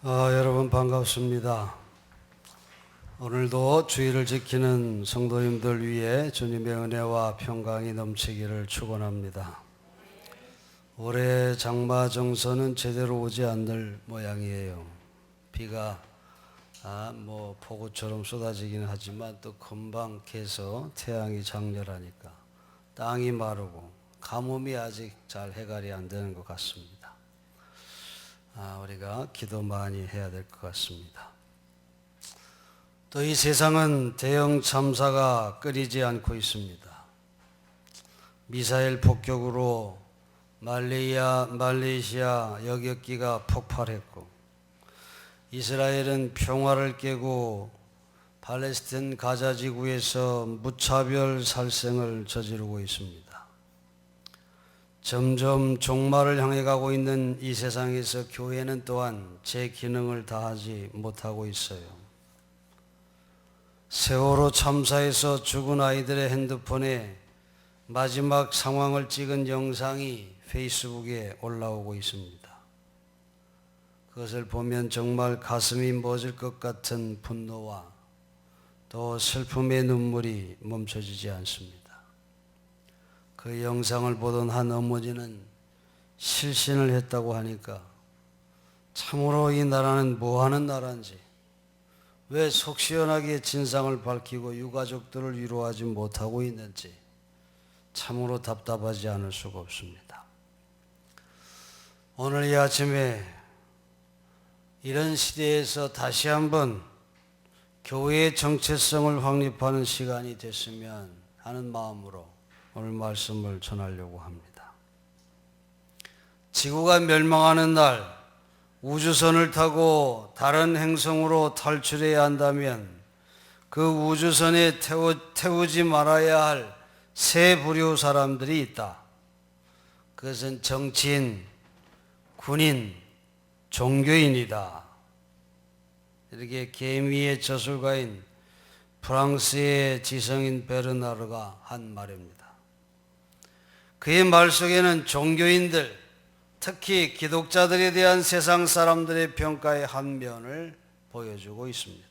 여러분 반갑습니다. 오늘도 주의를 지키는 성도님들 위해 주님의 은혜와 평강이 넘치기를 축원합니다. 올해 장마 정선은 제대로 오지 않을 모양이에요. 비가 폭우처럼 쏟아지기는 하지만 또 금방 개서 태양이 장렬하니까 땅이 마르고 가뭄이 아직 잘 해결이 안 되는 것 같습니다. 우리가 기도 많이 해야 될 것 같습니다. 또 이 세상은 대형 참사가 끊이지 않고 있습니다. 미사일 폭격으로 말레이시아 여객기가 폭발했고, 이스라엘은 평화를 깨고 팔레스타인 가자 지구에서 무차별 살생을 저지르고 있습니다. 점점 종말을 향해 가고 있는 이 세상에서 교회는 또한 제 기능을 다하지 못하고 있어요. 세월호 참사에서 죽은 아이들의 핸드폰에 마지막 상황을 찍은 영상이 페이스북에 올라오고 있습니다. 그것을 보면 정말 가슴이 멎을 것 같은 분노와 또 슬픔의 눈물이 멈춰지지 않습니다. 그 영상을 보던 한 어머니는 실신을 했다고 하니까 참으로 이 나라는 뭐하는 나라인지, 왜 속 시원하게 진상을 밝히고 유가족들을 위로하지 못하고 있는지 참으로 답답하지 않을 수가 없습니다. 오늘 이 아침에 이런 시대에서 다시 한번 교회의 정체성을 확립하는 시간이 됐으면 하는 마음으로 오늘 말씀을 전하려고 합니다. 지구가 멸망하는 날 우주선을 타고 다른 행성으로 탈출해야 한다면 그 우주선에 태우지 말아야 할 세 부류 사람들이 있다. 그것은 정치인, 군인, 종교인이다. 이렇게 계미의 저술가인 프랑스의 지성인 베르나르가 한 말입니다. 그의 말 속에는 종교인들, 특히 기독자들에 대한 세상 사람들의 평가의 한 면을 보여주고 있습니다.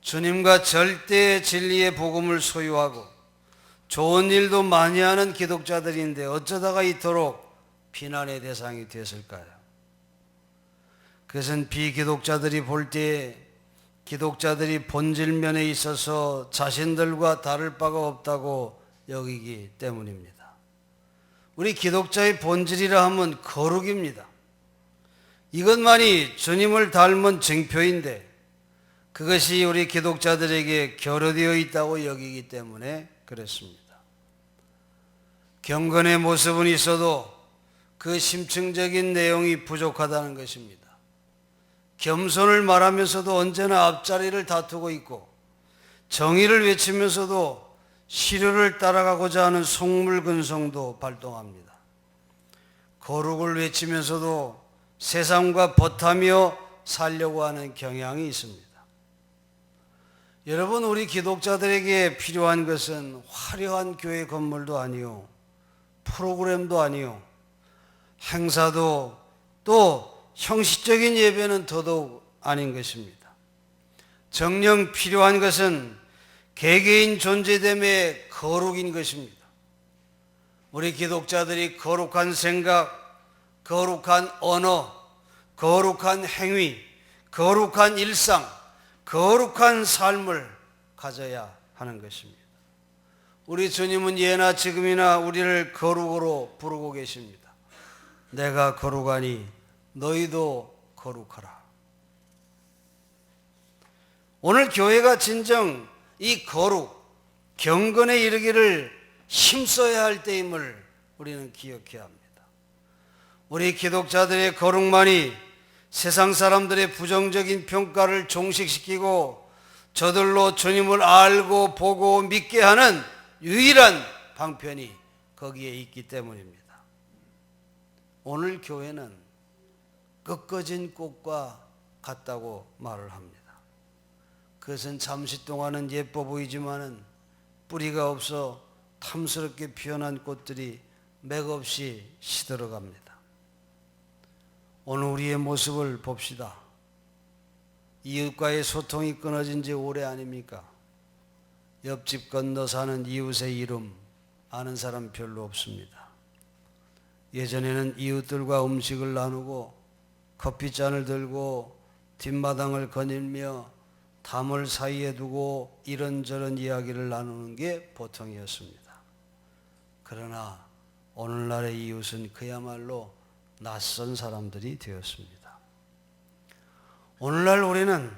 주님과 절대의 진리의 복음을 소유하고 좋은 일도 많이 하는 기독자들인데 어쩌다가 이토록 비난의 대상이 됐을까요? 그것은 비기독자들이 볼 때 기독자들이 본질면에 있어서 자신들과 다를 바가 없다고 여기기 때문입니다. 우리 기독자의 본질이라 하면 거룩입니다. 이것만이 주님을 닮은 증표인데 그것이 우리 기독자들에게 결여되어 있다고 여기기 때문에 그렇습니다. 경건의 모습은 있어도 그 심층적인 내용이 부족하다는 것입니다. 겸손을 말하면서도 언제나 앞자리를 다투고 있고, 정의를 외치면서도 시류를 따라가고자 하는 속물근성도 발동합니다. 거룩을 외치면서도 세상과 버타며 살려고 하는 경향이 있습니다. 여러분, 우리 기독자들에게 필요한 것은 화려한 교회 건물도 아니요, 프로그램도 아니요, 행사도, 또 형식적인 예배는 더더욱 아닌 것입니다. 정녕 필요한 것은 개개인 존재됨의 거룩인 것입니다. 우리 기독자들이 거룩한 생각, 거룩한 언어, 거룩한 행위, 거룩한 일상, 거룩한 삶을 가져야 하는 것입니다. 우리 주님은 예나 지금이나 우리를 거룩으로 부르고 계십니다. 내가 거룩하니 너희도 거룩하라. 오늘 교회가 진정 이 거룩, 경건에 이르기를 힘써야 할 때임을 우리는 기억해야 합니다. 우리 기독자들의 거룩만이 세상 사람들의 부정적인 평가를 종식시키고 저들로 주님을 알고 보고 믿게 하는 유일한 방편이 거기에 있기 때문입니다. 오늘 교회는 꺾어진 꽃과 같다고 말을 합니다. 그것은 잠시 동안은 예뻐 보이지만은 뿌리가 없어 탐스럽게 피어난 꽃들이 맥없이 시들어갑니다. 오늘 우리의 모습을 봅시다. 이웃과의 소통이 끊어진 지 오래 아닙니까? 옆집 건너 사는 이웃의 이름 아는 사람 별로 없습니다. 예전에는 이웃들과 음식을 나누고 커피잔을 들고 뒷마당을 거닐며 담을 사이에 두고 이런저런 이야기를 나누는 게 보통이었습니다. 그러나 오늘날의 이웃은 그야말로 낯선 사람들이 되었습니다. 오늘날 우리는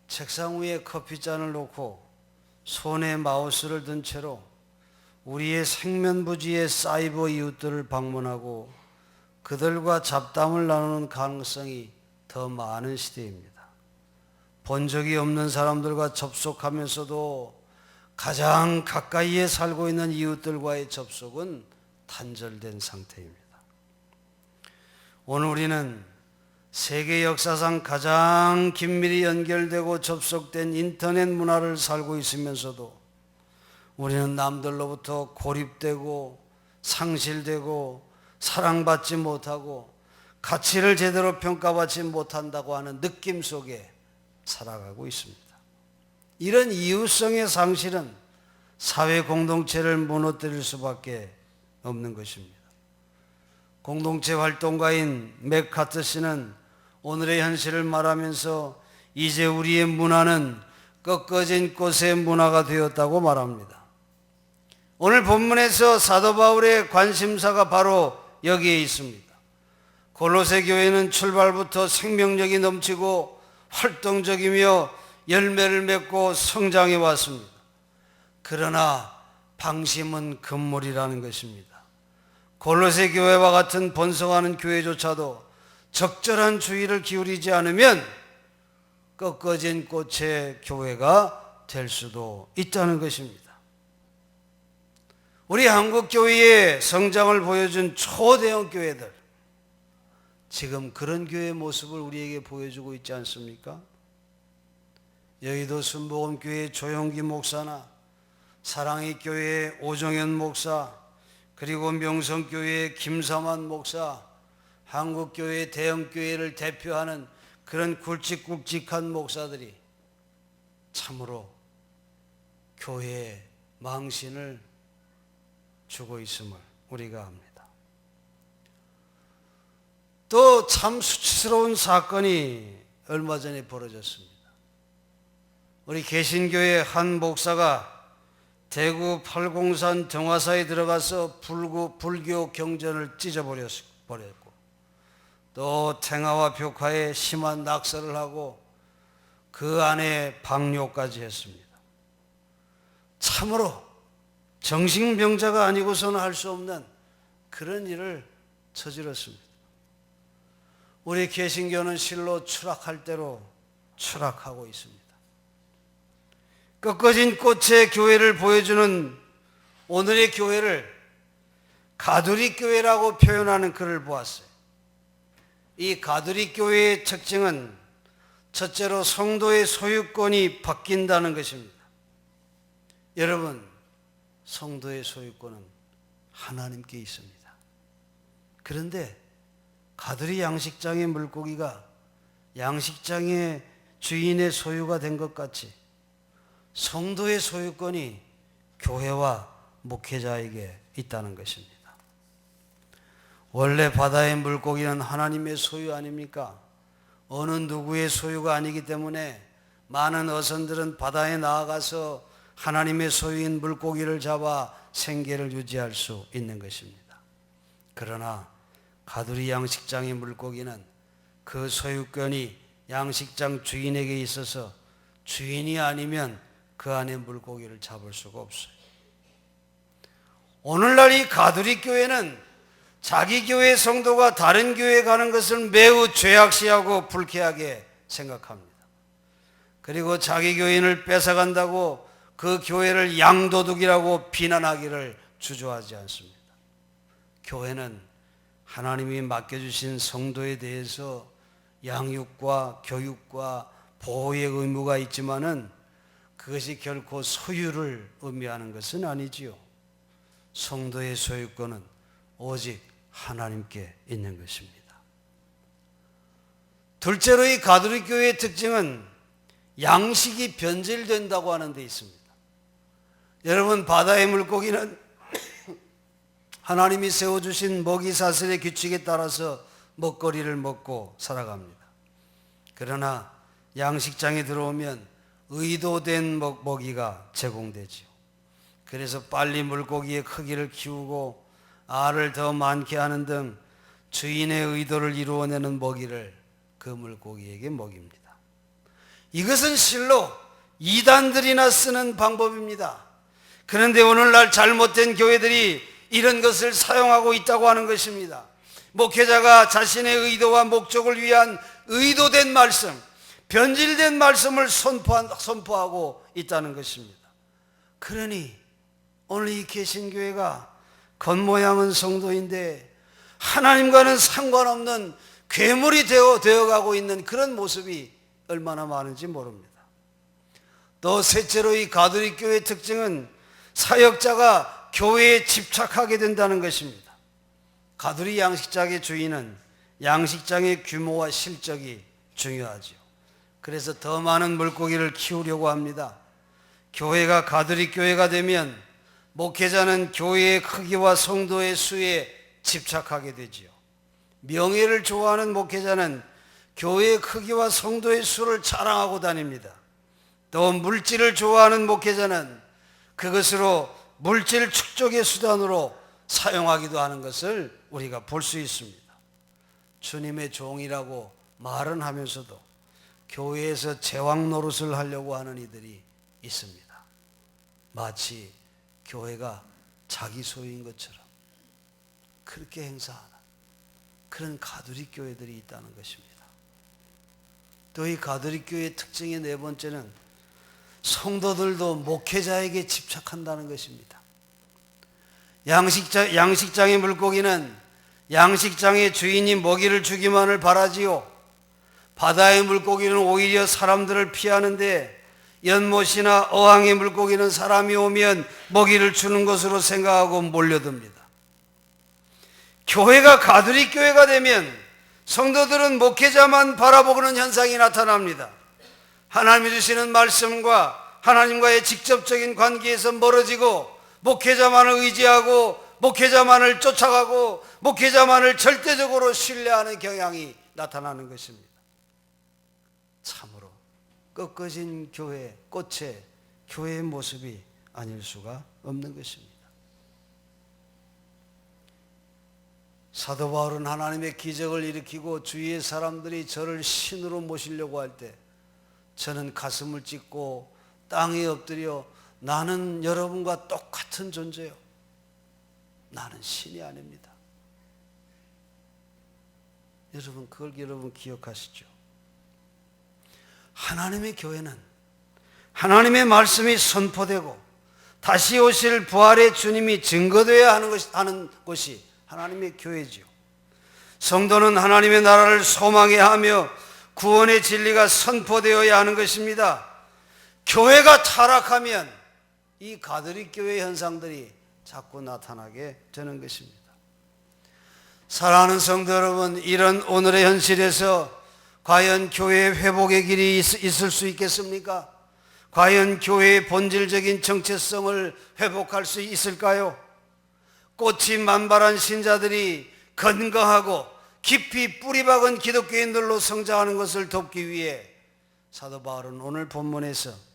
책상 위에 커피잔을 놓고 손에 마우스를 든 채로 우리의 생면부지의 사이버 이웃들을 방문하고 그들과 잡담을 나누는 가능성이 더 많은 시대입니다. 본 적이 없는 사람들과 접속하면서도 가장 가까이에 살고 있는 이웃들과의 접속은 단절된 상태입니다. 오늘 우리는 세계 역사상 가장 긴밀히 연결되고 접속된 인터넷 문화를 살고 있으면서도 우리는 남들로부터 고립되고 상실되고 사랑받지 못하고 가치를 제대로 평가받지 못한다고 하는 느낌 속에 살아가고 있습니다. 이런 이웃성의 상실은 사회 공동체를 무너뜨릴 수밖에 없는 것입니다. 공동체 활동가인 맥카트 씨는 오늘의 현실을 말하면서 이제 우리의 문화는 꺾어진 꽃의 문화가 되었다고 말합니다. 오늘 본문에서 사도 바울의 관심사가 바로 여기에 있습니다. 골로새 교회는 출발부터 생명력이 넘치고 활동적이며 열매를 맺고 성장해 왔습니다. 그러나 방심은 금물이라는 것입니다. 골로새 교회와 같은 번성하는 교회조차도 적절한 주의를 기울이지 않으면 꺾어진 꽃의 교회가 될 수도 있다는 것입니다. 우리 한국교회의 성장을 보여준 초대형 교회들, 지금 그런 교회의 모습을 우리에게 보여주고 있지 않습니까? 여의도 순복음교회 조용기 목사나 사랑의 교회의 오정현 목사, 그리고 명성교회의 김삼환 목사, 한국교회의 대형교회를 대표하는 그런 굵직굵직한 목사들이 참으로 교회의 망신을 주고 있음을 우리가 압니다. 또 참 수치스러운 사건이 얼마 전에 벌어졌습니다. 우리 개신교회 한 목사가 대구 팔공산 정화사에 들어가서 불교 경전을 찢어버렸고, 또 탱화와 벽화에 심한 낙서를 하고 그 안에 방뇨까지 했습니다. 참으로 정신병자가 아니고서는 할 수 없는 그런 일을 저질렀습니다. 우리 개신교는 실로 추락할 대로 추락하고 있습니다. 꺾어진 꽃의 교회를 보여주는 오늘의 교회를 가톨릭 교회라고 표현하는 글을 보았어요. 이 가톨릭 교회의 특징은 첫째로 성도의 소유권이 바뀐다는 것입니다. 여러분, 성도의 소유권은 하나님께 있습니다. 그런데 가톨릭 양식장의 물고기가 양식장의 주인의 소유가 된 것 같이 성도의 소유권이 교회와 목회자에게 있다는 것입니다. 원래 바다의 물고기는 하나님의 소유 아닙니까? 어느 누구의 소유가 아니기 때문에 많은 어선들은 바다에 나아가서 하나님의 소유인 물고기를 잡아 생계를 유지할 수 있는 것입니다. 그러나 가톨릭 양식장의 물고기는 그 소유권이 양식장 주인에게 있어서 주인이 아니면 그 안에 물고기를 잡을 수가 없어요. 오늘날 이 가톨릭 교회는 자기 교회 성도가 다른 교회에 가는 것을 매우 죄악시하고 불쾌하게 생각합니다. 그리고 자기 교인을 뺏어간다고 그 교회를 양도둑이라고 비난하기를 주저하지 않습니다. 교회는 하나님이 맡겨주신 성도에 대해서 양육과 교육과 보호의 의무가 있지만은 그것이 결코 소유를 의미하는 것은 아니지요. 성도의 소유권은 오직 하나님께 있는 것입니다. 둘째로 이 가톨릭 교회의 특징은 양식이 변질된다고 하는 데 있습니다. 여러분, 바다의 물고기는 하나님이 세워주신 먹이 사슬의 규칙에 따라서 먹거리를 먹고 살아갑니다. 그러나 양식장에 들어오면 의도된 먹이가 제공되지요. 그래서 빨리 물고기의 크기를 키우고 알을 더 많게 하는 등 주인의 의도를 이루어내는 먹이를 그 물고기에게 먹입니다. 이것은 실로 이단들이나 쓰는 방법입니다. 그런데 오늘날 잘못된 교회들이 이런 것을 사용하고 있다고 하는 것입니다. 목회자가 자신의 의도와 목적을 위한 의도된 말씀, 변질된 말씀을 선포하고 있다는 것입니다. 그러니 오늘 이 개신교회가 겉모양은 성도인데 하나님과는 상관없는 괴물이 되어가고 있는 그런 모습이 얼마나 많은지 모릅니다. 또 셋째로 이 가톨릭 교회의 특징은 사역자가 교회에 집착하게 된다는 것입니다. 가톨릭 양식장의 주인은 양식장의 규모와 실적이 중요하죠. 그래서 더 많은 물고기를 키우려고 합니다. 교회가 가톨릭 교회가 되면 목회자는 교회의 크기와 성도의 수에 집착하게 되지요. 명예를 좋아하는 목회자는 교회의 크기와 성도의 수를 자랑하고 다닙니다. 또 물질을 좋아하는 목회자는 그것으로 물질 축적의 수단으로 사용하기도 하는 것을 우리가 볼 수 있습니다. 주님의 종이라고 말은 하면서도 교회에서 제왕 노릇을 하려고 하는 이들이 있습니다. 마치 교회가 자기 소유인 것처럼 그렇게 행사하는 그런 가톨릭 교회들이 있다는 것입니다. 또 이 가톨릭 교회의 특징의 네 번째는 성도들도 목회자에게 집착한다는 것입니다. 양식장의 물고기는 양식장의 주인이 먹이를 주기만을 바라지요. 바다의 물고기는 오히려 사람들을 피하는데 연못이나 어항의 물고기는 사람이 오면 먹이를 주는 것으로 생각하고 몰려듭니다. 교회가 가톨릭 교회가 되면 성도들은 목회자만 바라보는 현상이 나타납니다. 하나님이 주시는 말씀과 하나님과의 직접적인 관계에서 멀어지고 목회자만을 의지하고 목회자만을 쫓아가고 목회자만을 절대적으로 신뢰하는 경향이 나타나는 것입니다. 참으로 꺾어진 교회, 꽃의 교회의 모습이 아닐 수가 없는 것입니다. 사도 바울은 하나님의 기적을 일으키고 주위의 사람들이 저를 신으로 모시려고 할 때 저는 가슴을 찢고 땅에 엎드려 나는 여러분과 똑같은 존재요. 나는 신이 아닙니다. 그걸 여러분 기억하시죠? 하나님의 교회는 하나님의 말씀이 선포되고 다시 오실 부활의 주님이 증거되어야 하는 곳이 하나님의 교회지요. 성도는 하나님의 나라를 소망해야 하며 구원의 진리가 선포되어야 하는 것입니다. 교회가 타락하면 이 가톨릭 교회의 현상들이 자꾸 나타나게 되는 것입니다. 사랑하는 성도 여러분, 이런 오늘의 현실에서 과연 교회의 회복의 길이 있을 수 있겠습니까? 과연 교회의 본질적인 정체성을 회복할 수 있을까요? 꽃이 만발한 신자들이 건강하고 깊이 뿌리박은 기독교인들로 성장하는 것을 돕기 위해 사도 바울은 오늘 본문에서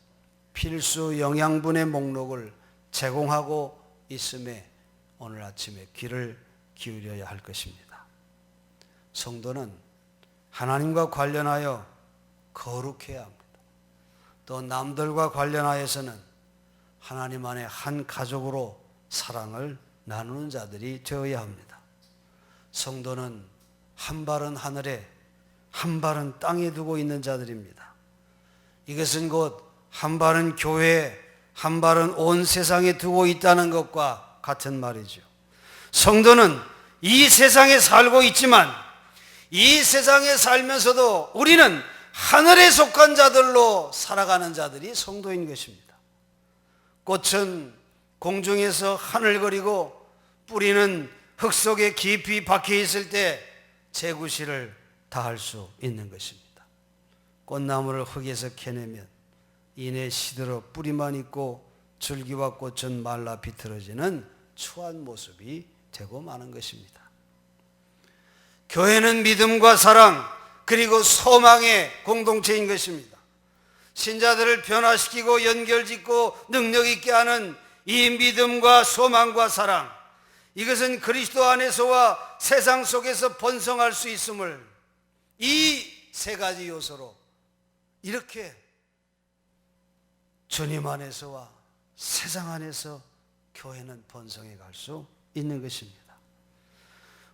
필수 영양분의 목록을 제공하고 있음에 오늘 아침에 귀를 기울여야 할 것입니다. 성도는 하나님과 관련하여 거룩해야 합니다. 또 남들과 관련하여서는 하나님 안에 한 가족으로 사랑을 나누는 자들이 되어야 합니다. 성도는 한 발은 하늘에 한 발은 땅에 두고 있는 자들입니다. 이것은 곧 한 발은 교회에 한 발은 온 세상에 두고 있다는 것과 같은 말이죠. 성도는 이 세상에 살고 있지만 이 세상에 살면서도 우리는 하늘에 속한 자들로 살아가는 자들이 성도인 것입니다. 꽃은 공중에서 하늘거리고 뿌리는 흙 속에 깊이 박혀 있을 때 재구실을 다할 수 있는 것입니다. 꽃나무를 흙에서 캐내면 이내 시들어 뿌리만 있고 줄기와 꽃은 말라 비틀어지는 추한 모습이 되고 마는 것입니다. 교회는 믿음과 사랑 그리고 소망의 공동체인 것입니다. 신자들을 변화시키고 연결짓고 능력 있게 하는 이 믿음과 소망과 사랑, 이것은 그리스도 안에서와 세상 속에서 번성할 수 있음을 이 세 가지 요소로 이렇게 주님 안에서와 세상 안에서 교회는 번성해 갈 수 있는 것입니다.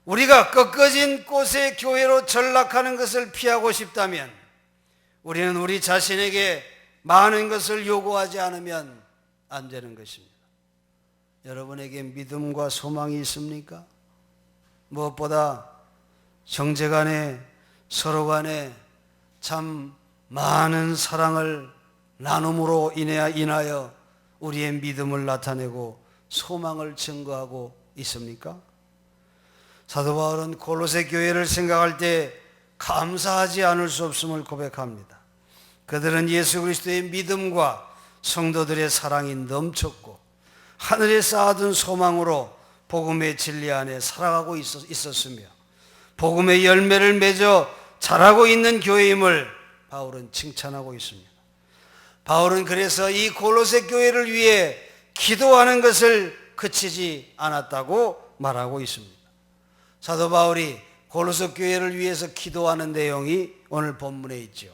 우리가 꺾어진 꽃의 교회로 전락하는 것을 피하고 싶다면 우리는 우리 자신에게 많은 것을 요구하지 않으면 안 되는 것입니다. 여러분에게 믿음과 소망이 있습니까? 무엇보다 형제간에 서로 간에 참 많은 사랑을 나눔으로 인하여 우리의 믿음을 나타내고 소망을 증거하고 있습니까? 사도 바울은 골로새 교회를 생각할 때 감사하지 않을 수 없음을 고백합니다. 그들은 예수 그리스도의 믿음과 성도들의 사랑이 넘쳤고 하늘에 쌓아둔 소망으로 복음의 진리 안에 살아가고 있었으며 복음의 열매를 맺어 자라고 있는 교회임을 바울은 칭찬하고 있습니다. 바울은 그래서 이 골로새 교회를 위해 기도하는 것을 그치지 않았다고 말하고 있습니다. 사도 바울이 골로새 교회를 위해서 기도하는 내용이 오늘 본문에 있죠.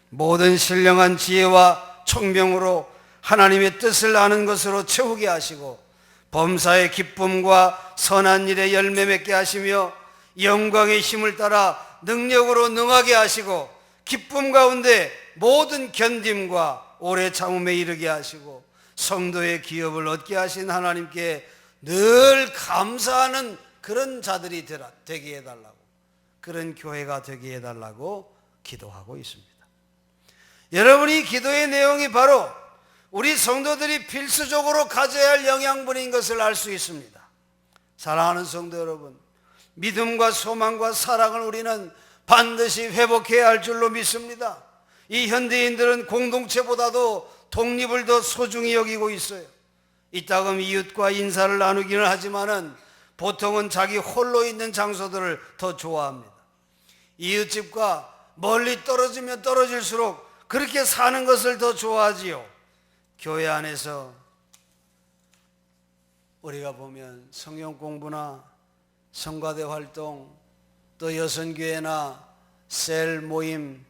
모든 신령한 지혜와 총명으로 하나님의 뜻을 아는 것으로 채우게 하시고 범사의 기쁨과 선한 일에 열매 맺게 하시며 영광의 힘을 따라 능력으로 능하게 하시고 기쁨 가운데 모든 견딤과 오래 참음에 이르게 하시고 성도의 기업을 얻게 하신 하나님께 늘 감사하는 그런 자들이 되게 해달라고, 그런 교회가 되게 해달라고 기도하고 있습니다. 여러분이 기도의 내용이 바로 우리 성도들이 필수적으로 가져야 할 영양분인 것을 알 수 있습니다. 사랑하는 성도 여러분, 믿음과 소망과 사랑을 우리는 반드시 회복해야 할 줄로 믿습니다. 이 현대인들은 공동체보다도 독립을 더 소중히 여기고 있어요. 이따금 이웃과 인사를 나누기는 하지만은 보통은 자기 홀로 있는 장소들을 더 좋아합니다. 이웃집과 멀리 떨어지면 떨어질수록 그렇게 사는 것을 더 좋아하지요. 교회 안에서 우리가 보면 성경 공부나 성가대 활동, 또 여선교회나 셀 모임,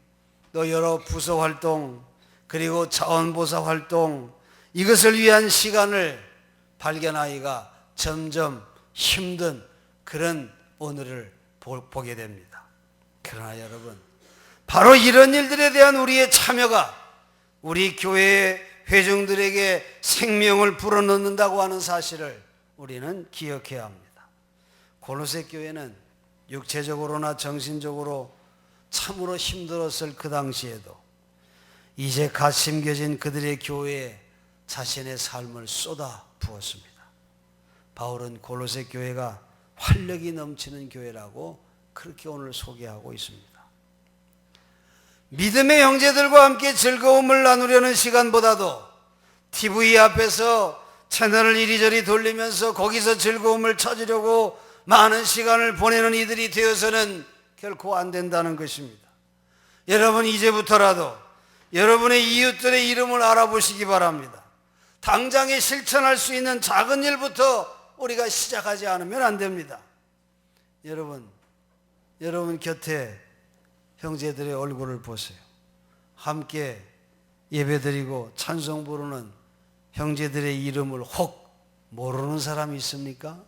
또 여러 부서 활동, 그리고 자원보사 활동, 이것을 위한 시간을 발견하기가 점점 힘든 그런 오늘을 보게 됩니다. 그러나 여러분, 바로 이런 일들에 대한 우리의 참여가 우리 교회의 회중들에게 생명을 불어넣는다고 하는 사실을 우리는 기억해야 합니다. 골로새 교회는 육체적으로나 정신적으로 참으로 힘들었을 그 당시에도 이제 갓 심겨진 그들의 교회에 자신의 삶을 쏟아 부었습니다. 바울은 골로새 교회가 활력이 넘치는 교회라고 그렇게 오늘 소개하고 있습니다. 믿음의 형제들과 함께 즐거움을 나누려는 시간보다도 TV 앞에서 채널을 이리저리 돌리면서 거기서 즐거움을 찾으려고 많은 시간을 보내는 이들이 되어서는 결코 안 된다는 것입니다. 여러분, 이제부터라도 여러분의 이웃들의 이름을 알아보시기 바랍니다. 당장에 실천할 수 있는 작은 일부터 우리가 시작하지 않으면 안 됩니다. 여러분 곁에 형제들의 얼굴을 보세요. 함께 예배드리고 찬송 부르는 형제들의 이름을 혹 모르는 사람이 있습니까?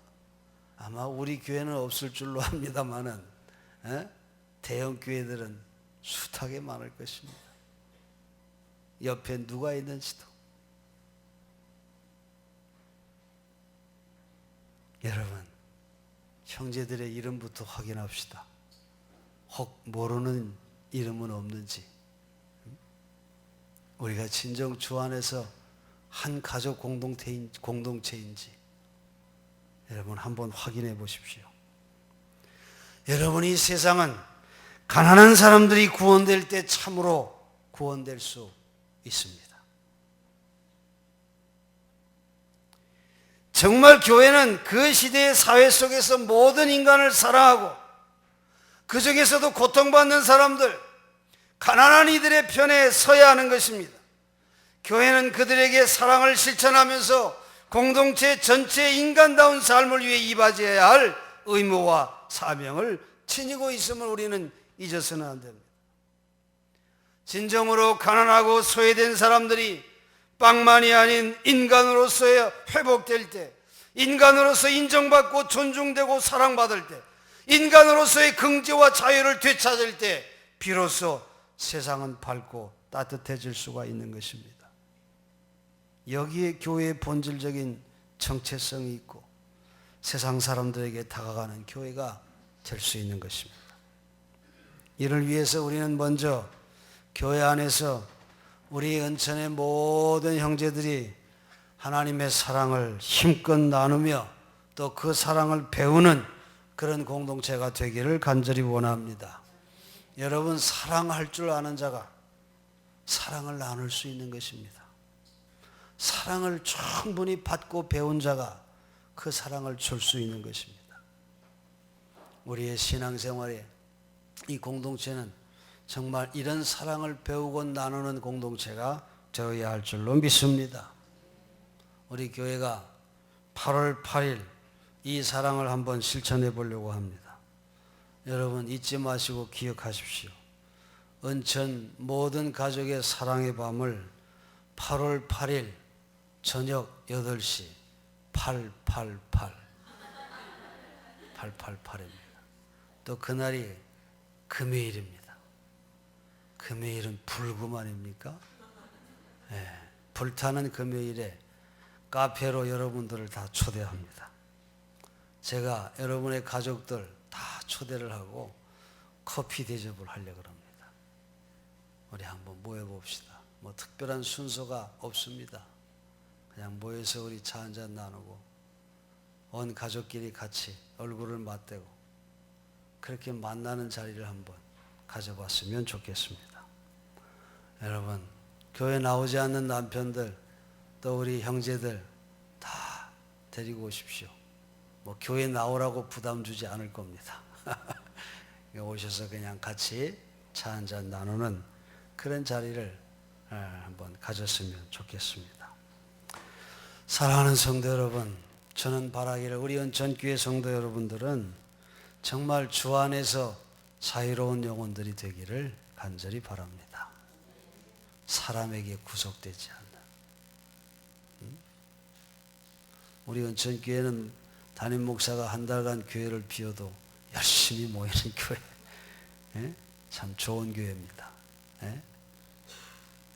아마 우리 교회는 없을 줄로 합니다만은 대형 교회들은 숱하게 많을 것입니다. 옆에 누가 있는지도. 여러분, 형제들의 이름부터 확인합시다. 혹 모르는 이름은 없는지, 우리가 진정 주 안에서 한 가족 공동체인지 여러분 한번 확인해 보십시오. 여러분, 이 세상은 가난한 사람들이 구원될 때 참으로 구원될 수 있습니다. 정말 교회는 그 시대의 사회 속에서 모든 인간을 사랑하고 그 중에서도 고통받는 사람들, 가난한 이들의 편에 서야 하는 것입니다. 교회는 그들에게 사랑을 실천하면서 공동체 전체의 인간다운 삶을 위해 이바지해야 할 의무와 사명을 지니고 있음을 우리는 잊어서는 안 됩니다. 진정으로 가난하고 소외된 사람들이 빵만이 아닌 인간으로서 회복될 때, 인간으로서 인정받고 존중되고 사랑받을 때, 인간으로서의 긍지와 자유를 되찾을 때 비로소 세상은 밝고 따뜻해질 수가 있는 것입니다. 여기에 교회의 본질적인 정체성이 있고 세상 사람들에게 다가가는 교회가 될 수 있는 것입니다. 이를 위해서 우리는 먼저 교회 안에서 우리 은천의 모든 형제들이 하나님의 사랑을 힘껏 나누며 또 그 사랑을 배우는 그런 공동체가 되기를 간절히 원합니다. 여러분, 사랑할 줄 아는 자가 사랑을 나눌 수 있는 것입니다. 사랑을 충분히 받고 배운 자가 그 사랑을 줄 수 있는 것입니다. 우리의 신앙생활에 이 공동체는 정말 이런 사랑을 배우고 나누는 공동체가 되어야 할 줄로 믿습니다. 우리 교회가 8월 8일 이 사랑을 한번 실천해 보려고 합니다. 여러분, 잊지 마시고 기억하십시오. 은천 모든 가족의 사랑의 밤을 8월 8일 저녁 8시 888입니다. 또 그날이 금요일입니다. 금요일은 불금 아닙니까? 네, 불타는 금요일에 카페로 여러분들을 다 초대합니다. 제가 여러분의 가족들 다 초대를 하고 커피 대접을 하려고 합니다. 우리 한번 모여봅시다. 뭐 특별한 순서가 없습니다. 그냥 모여서 우리 차 한잔 나누고 온 가족끼리 같이 얼굴을 맞대고 그렇게 만나는 자리를 한번 가져봤으면 좋겠습니다. 여러분, 교회 나오지 않는 남편들 또 우리 형제들 다 데리고 오십시오. 뭐 교회 나오라고 부담 주지 않을 겁니다. 오셔서 그냥 같이 차 한잔 나누는 그런 자리를 한번 가졌으면 좋겠습니다. 사랑하는 성도 여러분, 저는 바라기를 우리 은천교회 성도 여러분들은 정말 주 안에서 자유로운 영혼들이 되기를 간절히 바랍니다. 사람에게 구속되지 않는. 우리 은천교회는 담임 목사가 한 달간 교회를 비워도 열심히 모이는 교회. 참 좋은 교회입니다.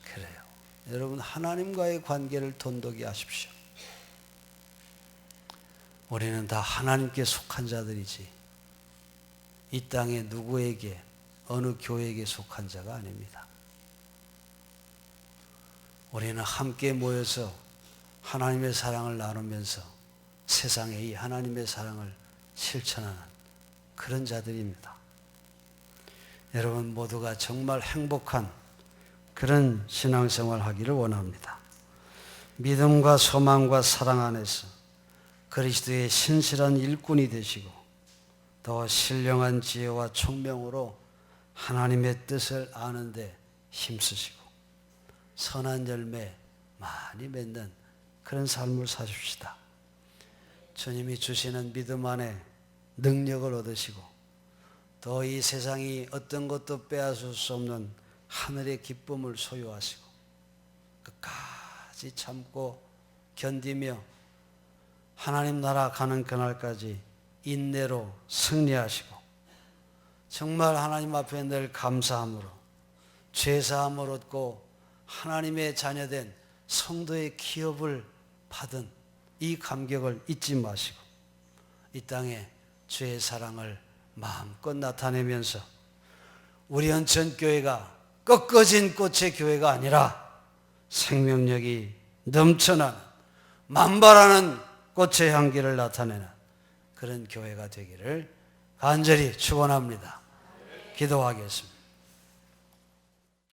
그래요. 여러분, 하나님과의 관계를 돈독히 하십시오. 우리는 다 하나님께 속한 자들이지 이 땅에 누구에게 어느 교회에게 속한 자가 아닙니다. 우리는 함께 모여서 하나님의 사랑을 나누면서 세상에 이 하나님의 사랑을 실천하는 그런 자들입니다. 여러분 모두가 정말 행복한 그런 신앙생활 하기를 원합니다. 믿음과 소망과 사랑 안에서 그리스도의 신실한 일꾼이 되시고 더 신령한 지혜와 총명으로 하나님의 뜻을 아는 데 힘쓰시고 선한 열매 많이 맺는 그런 삶을 사십시다. 주님이 주시는 믿음 안에 능력을 얻으시고 또 이 세상이 어떤 것도 빼앗을 수 없는 하늘의 기쁨을 소유하시고 끝까지 참고 견디며 하나님 나라 가는 그날까지 인내로 승리하시고 정말 하나님 앞에 늘 감사함으로 죄사함을 얻고 하나님의 자녀된 성도의 기업을 받은 이 감격을 잊지 마시고 이 땅에 주의 사랑을 마음껏 나타내면서 우리 은천교회가 꺾어진 꽃의 교회가 아니라 생명력이 넘쳐나는 만발하는 꽃의 향기를 나타내는 그런 교회가 되기를 간절히 축원합니다. 기도하겠습니다.